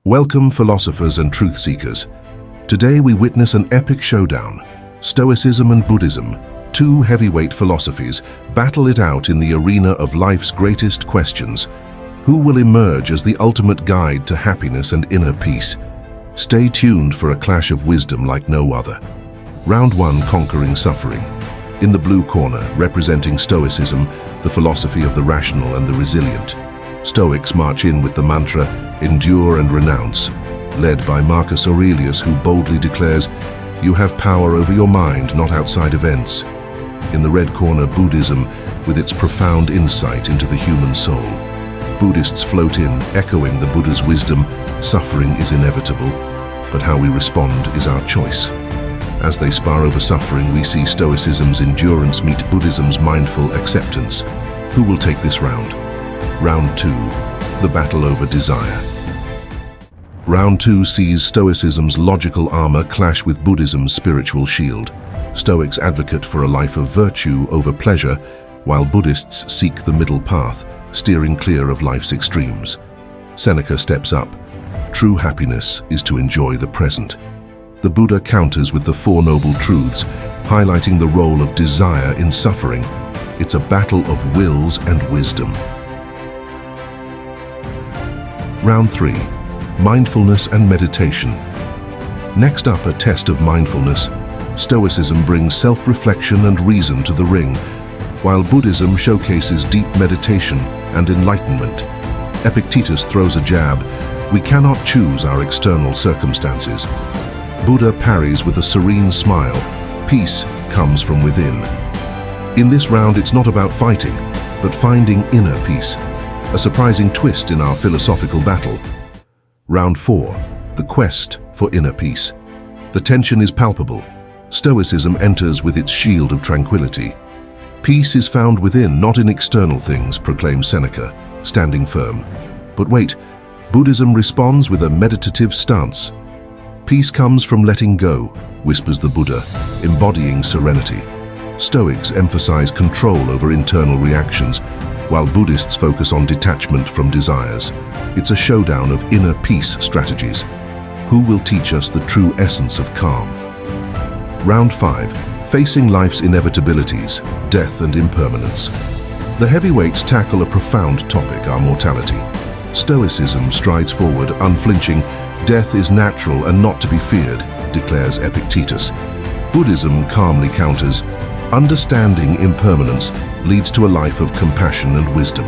Welcome, philosophers and truth seekers. Today we witness an epic showdown. Stoicism and Buddhism, two heavyweight philosophies, battle it out in the arena of life's greatest questions. Who will emerge as the ultimate guide to happiness and inner peace? Stay tuned for a clash of wisdom like no other. Round 1, conquering suffering. In the blue corner, representing Stoicism, the philosophy of the rational and the resilient, Stoics march in with the mantra, endure and renounce, led by Marcus Aurelius, who boldly declares, "You have power over your mind, not outside events." In the red corner, Buddhism, with its profound insight into the human soul. Buddhists float in, echoing the Buddha's wisdom, suffering is inevitable, but how we respond is our choice. As they spar over suffering, we see Stoicism's endurance meet Buddhism's mindful acceptance. Who will take this round? Round 2, the battle over desire. Round 2 sees Stoicism's logical armor clash with Buddhism's spiritual shield. Stoics advocate for a life of virtue over pleasure, while Buddhists seek the middle path, steering clear of life's extremes. Seneca steps up. True happiness is to enjoy the present. The Buddha counters with the Four Noble Truths, highlighting the role of desire in suffering. It's a battle of wills and wisdom. Round 3, mindfulness and meditation. Next up, a test of mindfulness. Stoicism brings self-reflection and reason to the ring, while Buddhism showcases deep meditation and enlightenment. Epictetus throws a jab, "We cannot choose our external circumstances." Buddha parries with a serene smile, "Peace comes from within." In this round, it's not about fighting, but finding inner peace. A surprising twist in our philosophical battle. Round 4, the quest for inner peace. The tension is palpable. Stoicism enters with its shield of tranquility. Peace is found within, not in external things, proclaims Seneca, standing firm. But wait, Buddhism responds with a meditative stance. Peace comes from letting go, whispers the Buddha, embodying serenity. Stoics emphasize control over internal reactions, while Buddhists focus on detachment from desires. It's a showdown of inner peace strategies. Who will teach us the true essence of calm? Round 5, facing life's inevitabilities, death and impermanence. The heavyweights tackle a profound topic, our mortality. Stoicism strides forward, unflinching. Death is natural and not to be feared, declares Epictetus. Buddhism calmly counters, understanding impermanence leads to a life of compassion and wisdom.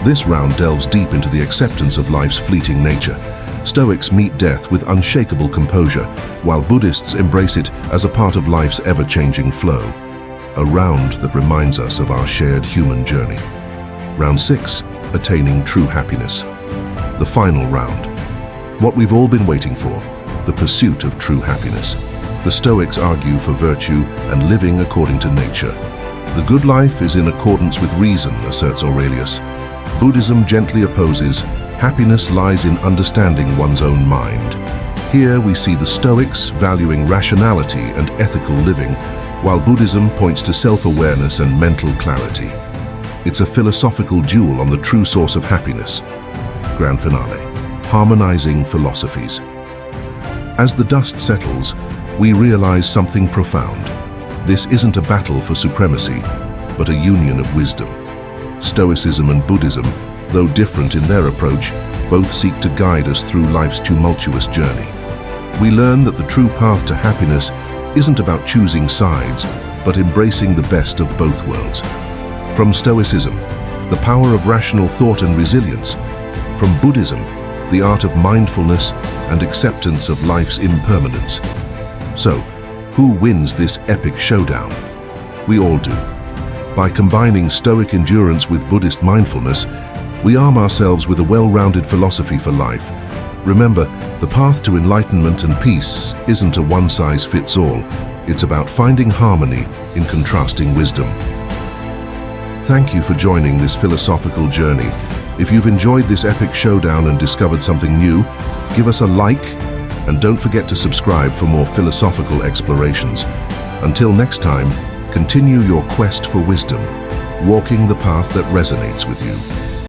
This round delves deep into the acceptance of life's fleeting nature. Stoics meet death with unshakable composure, while Buddhists embrace it as a part of life's ever-changing flow. A round that reminds us of our shared human journey. Round 6, attaining true happiness. The final round. What we've all been waiting for, the pursuit of true happiness. The Stoics argue for virtue and living according to nature. The good life is in accordance with reason, asserts Aurelius. Buddhism gently opposes, happiness lies in understanding one's own mind. Here we see the Stoics valuing rationality and ethical living, while Buddhism points to self-awareness and mental clarity. It's a philosophical duel on the true source of happiness. Grand finale, harmonizing philosophies. As the dust settles, we realize something profound. This isn't a battle for supremacy, but a union of wisdom. Stoicism and Buddhism, though different in their approach, both seek to guide us through life's tumultuous journey. We learn that the true path to happiness isn't about choosing sides, but embracing the best of both worlds. From Stoicism, the power of rational thought and resilience. From Buddhism, the art of mindfulness and acceptance of life's impermanence. So, who wins this epic showdown? We all do. By combining Stoic endurance with Buddhist mindfulness, we arm ourselves with a well-rounded philosophy for life. Remember, the path to enlightenment and peace isn't a one-size-fits-all. It's about finding harmony in contrasting wisdom. Thank you for joining this philosophical journey. If you've enjoyed this epic showdown and discovered something new, give us a like, and don't forget to subscribe for more philosophical explorations. Until next time, continue your quest for wisdom, walking the path that resonates with you.